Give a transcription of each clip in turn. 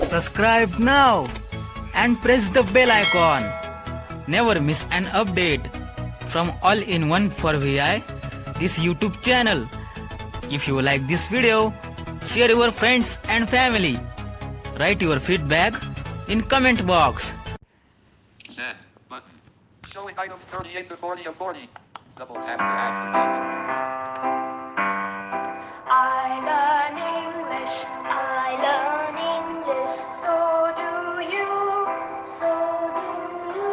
Subscribe now and press the bell icon. Never miss an update from All-in-One for VI, this YouTube channel. If you like this video, share your friends and family. Write your feedback in comment box. Set button. Showing items 38 to 40 of 40. Double tap to activate. I learn English, so do you, so do you.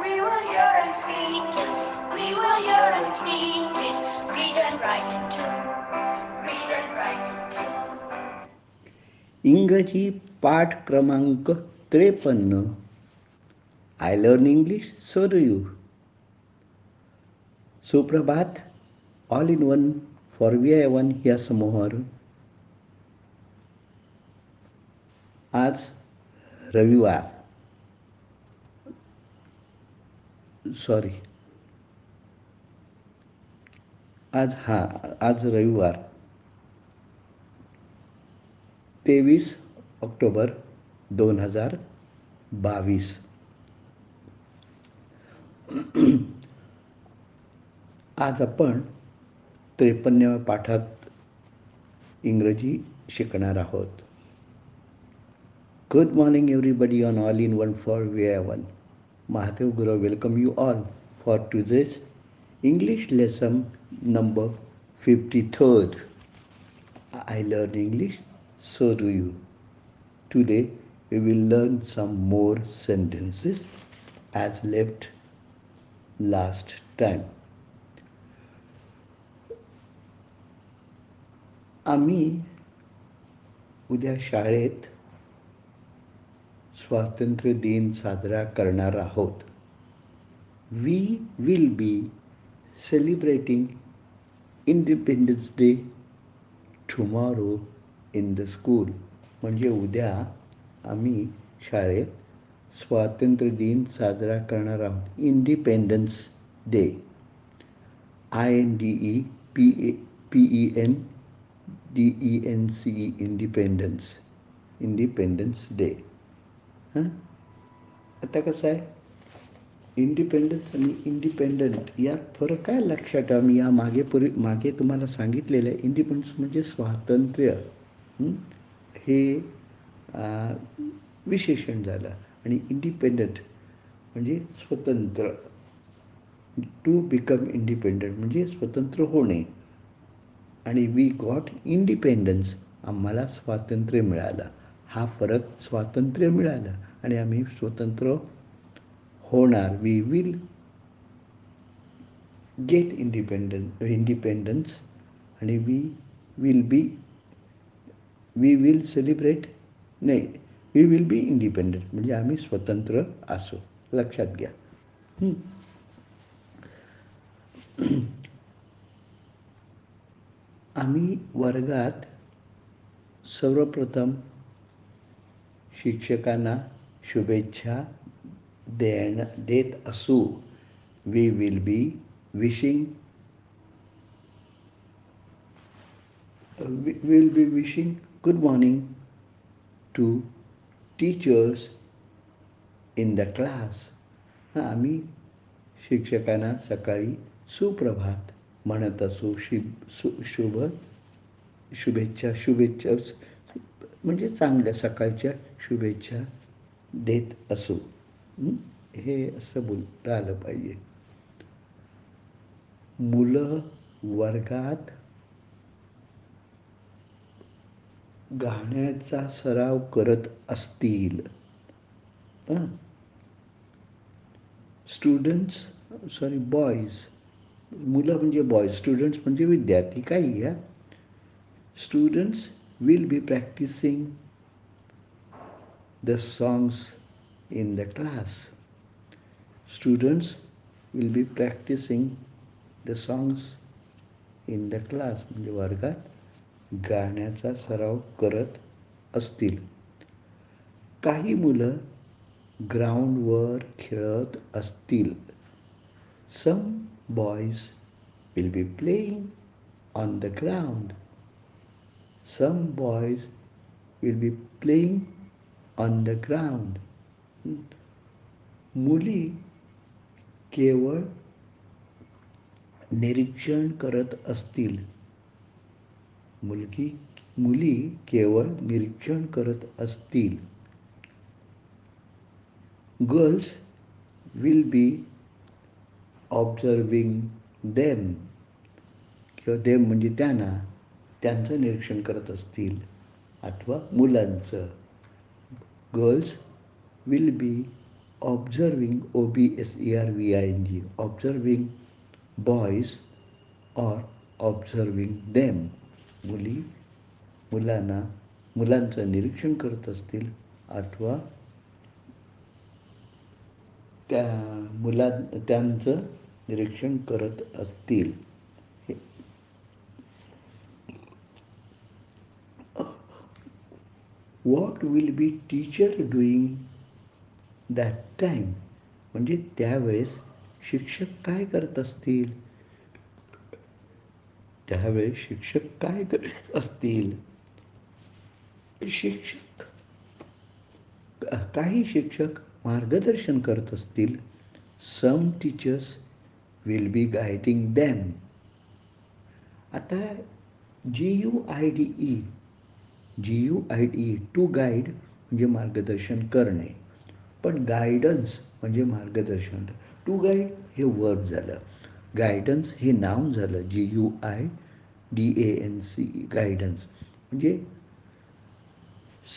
We will hear and speak it, we will hear and speak it, read and write it too, read and write it too. इंग्रजी पाठ क्रमांक 53. I learn English so do you. सुप्रभात. All in one for VI1 या समूहावर आज रविवार आज रविवार 23 October 2022. आज आपण 53व्या पाठात इंग्रजी शिकणार आहोत. Good morning everybody on all in one for VI1. Mahadev Guru welcome you all for today's English lesson number 53rd. I learn English, so do you. Today we will learn some more sentences as left last time. आम्ही उद्या शाळेत स्वातंत्र्य दिन साजरा करणार आहोत. We will be celebrating Independence Day tomorrow in the school. म्हणजे उद्या आम्ही शाळेत स्वातंत्र्य दिन साजरा करणार आहोत. Independence day. INDEPENDENCE independence day. आता कसं आहे, इंडिपेंडन्स आणि इंडिपेंडंट यात फरक काय लक्षात ठेवा. मी या मागे तुम्हाला सांगितलेलं आहे. इंडिपेंडन्स म्हणजे स्वातंत्र्य, हे विशेषण झालं, आणि इंडिपेंडंट म्हणजे स्वतंत्र. टू बिकम इंडिपेंडंट म्हणजे स्वतंत्र होणे. आणि वी गॉट इंडिपेंडन्स, आम्हाला स्वातंत्र्य मिळालं. हा फरक. स्वातंत्र्य मिळालं आणि आम्ही स्वतंत्र होणार. वी विल गेट इंडिपेंडन्स आणि वी विल सेलिब्रेट, नाही, वी विल बी इंडिपेंडंट म्हणजे आम्ही स्वतंत्र असू. लक्षात घ्या. आम्ही वर्गात सर्वप्रथम शिक्षकांना शुभेच्छा देत असू. We will be wishing good morning to teachers in the class. आम्ही शिक्षकांना सकाळी सुप्रभात म्हणत असू. शुभेच्छा म्हणजे चांगल्या सकाळच्या शुभेच्छा देत असू. हे असं बोलता आलं पाहिजे. मुलं वर्गात गाण्याचा सराव करत असतील. बॉयज, मुलं म्हणजे बॉयज, स्टुडंट्स म्हणजे विद्यार्थी. काही घ्या. Students will be practising the songs in the class. Students will be practicing the songs in the class. म्हणजे वर्गात गाण्याचा सराव करत असतील. काही मुलं ग्राउंडवर खेळत असतील. Some boys will be playing on the ground. Some boys will be playing on the ground. मुली केवळ निरीक्षण करत असतील. मुली केवळ निरीक्षण करत असतील. Girls will be observing them. किंवा देम म्हणजे त्यांचं निरीक्षण करत असतील. अथवा मुलांचं. Girls will be observing, OBSERVING, observing boys or observing them. मुलांचं निरीक्षण करत असतील अथवा त्यांचं निरीक्षण करत असतील. What will be teacher doing that time. म्हणजे त्यावेळेस शिक्षक काय करत असतील. काही शिक्षक मार्गदर्शन करत असतील. Some teachers will be guiding them. आता GUIDE टू गाईड म्हणजे मार्गदर्शन करणे. पण गायडन्स म्हणजे मार्गदर्शन. टू गाईड हे वर्ब झालं. गायडन्स हे नाउन झालं. GUIDANCE, guidance. म्हणजे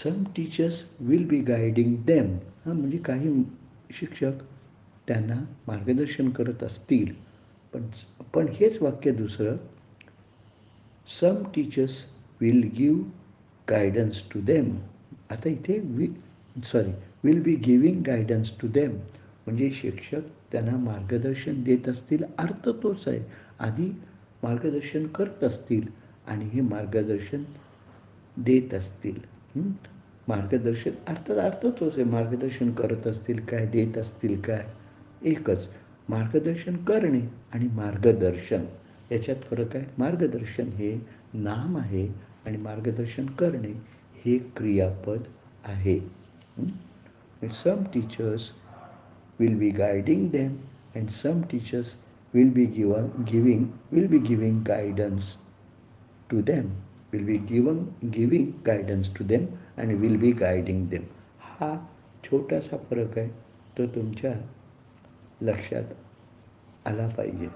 some teachers will be guiding them. म्हणजे काही शिक्षक त्यांना मार्गदर्शन करत असतील. पण हेच वाक्य दुसरं. Some teachers will give guidance to them. आता इथे will be giving guidance to them म्हणजे शिक्षक त्यांना मार्गदर्शन देत असतील. अर्थ तोच आहे. आधी मार्गदर्शन करत असतील आणि हे मार्गदर्शन देत असतील. मार्गदर्शन अर्थ तोच आहे. मार्गदर्शन करत असतील काय, देत असतील काय, एकच. मार्गदर्शन करणे आणि मार्गदर्शन याच्यात फरक आहे. मार्गदर्शन हे नाम आहे आणि मार्गदर्शन करणे हे क्रियापद आहे. Some teachers will be guiding them and some teachers will be giving guidance to them. Will be giving guidance to them and will be guiding them. हा छोटासा फरक आहे. तो तुमच्या लक्षात आला पाहिजे.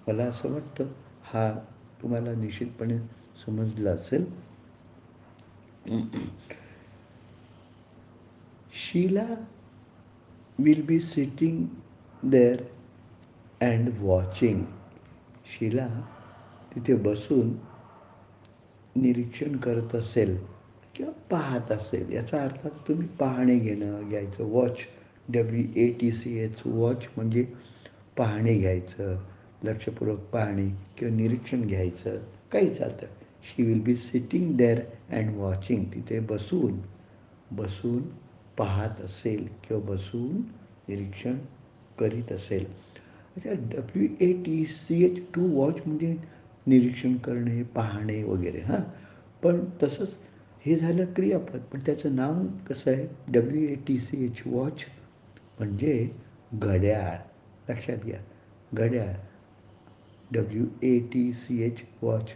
मला असं वाटतं हा तुम्हाला निश्चितपणे समजला असेल. Sheela will be sitting there and watching. Sheela तिथे बसून निरीक्षण करत असेल किंवा पाहत असेल. याचा अर्थ तुम्ही पाहणे घ्यायचं. वॉच, WATCH, वॉच म्हणजे पाहणे घ्यायचं, लक्षपूर्वक पाहणे किंवा निरीक्षण घ्यायचं, काही चालतं. She will be sitting there and watching. तिथे बसून पाहत असेल किंवा बसून निरीक्षण करीत असेल. अच्छा, WATCH, टू वॉच म्हणजे निरीक्षण करणे, पाहणे वगैरे. पण तसंच हे झालं क्रियापद. पण त्याचं नाव कसं आहे? WATCH, वॉच म्हणजे घड्याळ. लक्षात घ्या, घड्याळ. WATCH, वॉच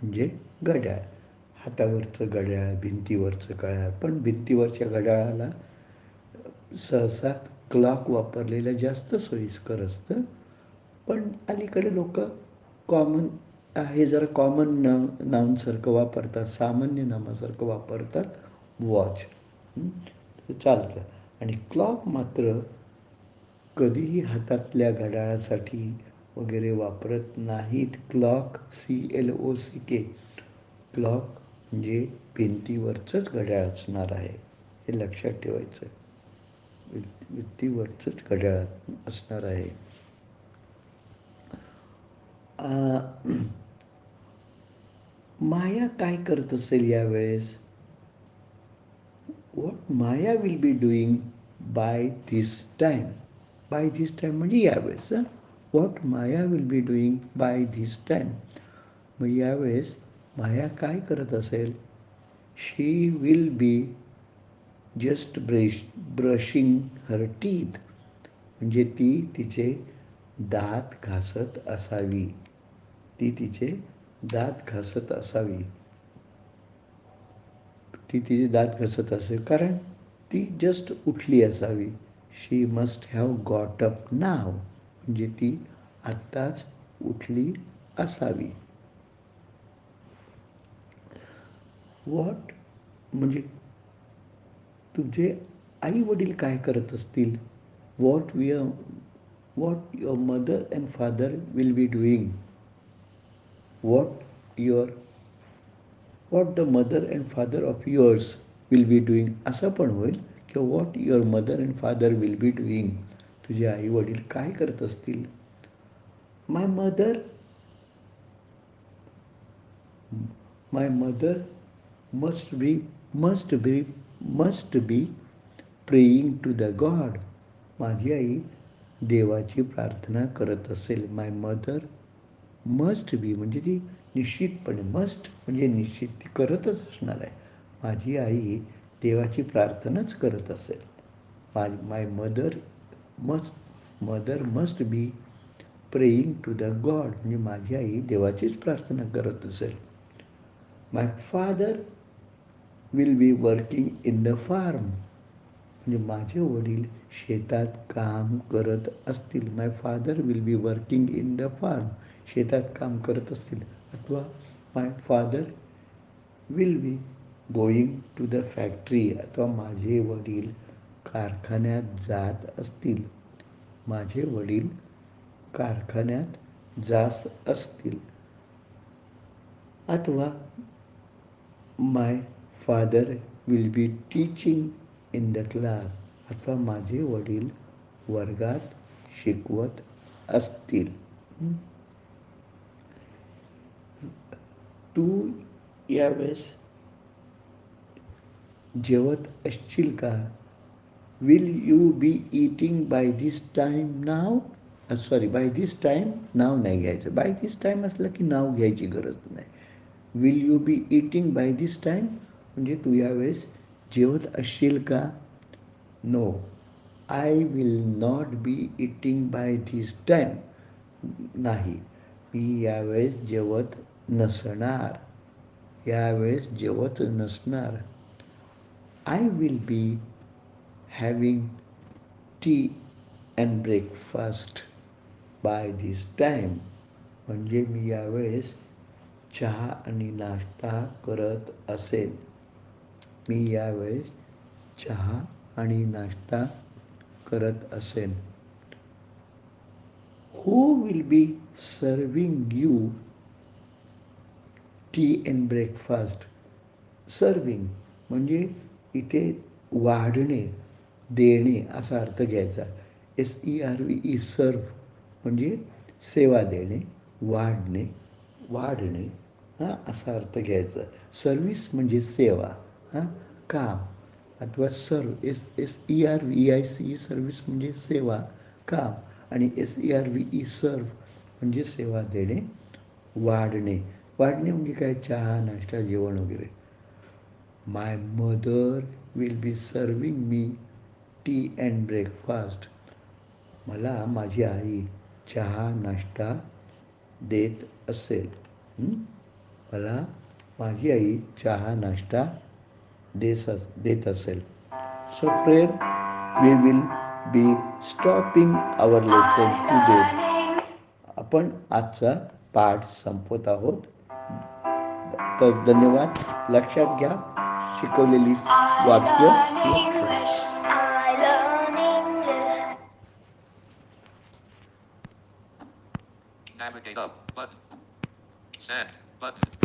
म्हणजे घड्याळ. हातावरचं घड्याळ, भिंतीवरचं घड्याळ. पण भिंतीवरच्या घड्याळाला सहसा क्लॉक वापरलेलं जास्त सोयीस्कर असतं. पण अलीकडे लोक हे जरा कॉमन नावासारखं वापरतात, सामान्य नामासारखं वापरतात वॉच. चालतं. आणि क्लॉक मात्र कधीही हातातल्या घड्याळासाठी वगैरे वापरत नाहीत. क्लॉक, CLOCK, क्लॉक म्हणजे भिंतीवरचंच घड्याळ असणार आहे. हे लक्षात ठेवायचं. भिंतीवरचंच घड्याळ असणार आहे. माया काय करत असेल यावेळेस? What Maya will be doing by this time. By this time म्हणजे यावेळेस. What Maya will be doing by this time. मग यावेळेस माया काय करत असेल? She will be just brushing her teeth, म्हणजे ती तिचे दात घासत असावी. ती तिचे दात घासत असावी. ती तिचे दात घासत असेल कारण ती जस्ट उठली असावी. शी मस्ट हॅव गॉट अप नाव, म्हणजे ती आत्ताच उठली असावी. व्हॉट म्हणजे तुझे आई वडील काय करत असतील. What your mother and father will be doing. What the mother and father of yours will be doing असं पण होईल, किंवा what your mother and father will be doing. तुझे आई वडील काय करत असतील. My mother must be praying to the god. माझी आई देवाची प्रार्थना करत असेल. माय मदर मस्ट बी म्हणजे ती निश्चितपणे, मस्ट म्हणजे निश्चित ती करतच असणार आहे. माझी आई देवाची प्रार्थनाच करत असेल. My mother must be praying to the god, म्हणजे माझी आई देवाचीच प्रार्थना करत असेल. My father will be working in the farm, म्हणजे माझे वडील शेतात काम करत असतील. My father will be working in the farm, शेतात काम करत असतील. अथवा my father will be going to the factory, अथवा माझे वडील कारखान्यात जात असतील. माझे वडील कारखान्यात जात असतील. अथवा my father will be teaching in the class, अथवा माझे वडील वर्गात शिकवत असतील. तू यावेळेस जेवत असशील का. Will you be eating by this time now. By this time now नाही घ्यायचं. बाय दिस टाईम असलं की नाव घ्यायची गरज नाही. Will you be eating by this time म्हणजे तू यावेळेस जेवत असशील का. No, I will not be eating by this time. नाही, मी यावेळेस जेवत नसणार. यावेळेस जेवत नसणार. I will be having tea and breakfast by this time, म्हणजे मी यावेळेस चहा आणि नाश्ता करत असेल. मी यावेळेस चहा आणि नाश्ता करत असेल. Who will be serving U T and breakfast. Serving म्हणजे इथे वाढणे, देणे असा अर्थ घ्यायचा. SERVE सर्व म्हणजे सेवा देणे, वाढणे हां असा अर्थ घ्यायचा. सर्विस म्हणजे सेवा, हां काम, अथवा SERVEICE सर्विस म्हणजे सेवा काम, आणि SERVE सर्व म्हणजे सेवा देणे, वाढणे म्हणजे काय, चहा नाश्ता जेवण वगैरे. My mother will be serving me tea and breakfast. मला माझी आई चहा नाश्ता देत असेल. मला माझी आई चहा नाश्ता देत असेल. So friend, we will be stopping our lesson today. आपण आजचा पाठ संपवत आहोत. तर धन्यवाद. लक्षात घ्या शिकवलेली वाक्य. I learn English. Navigate up button. Send button.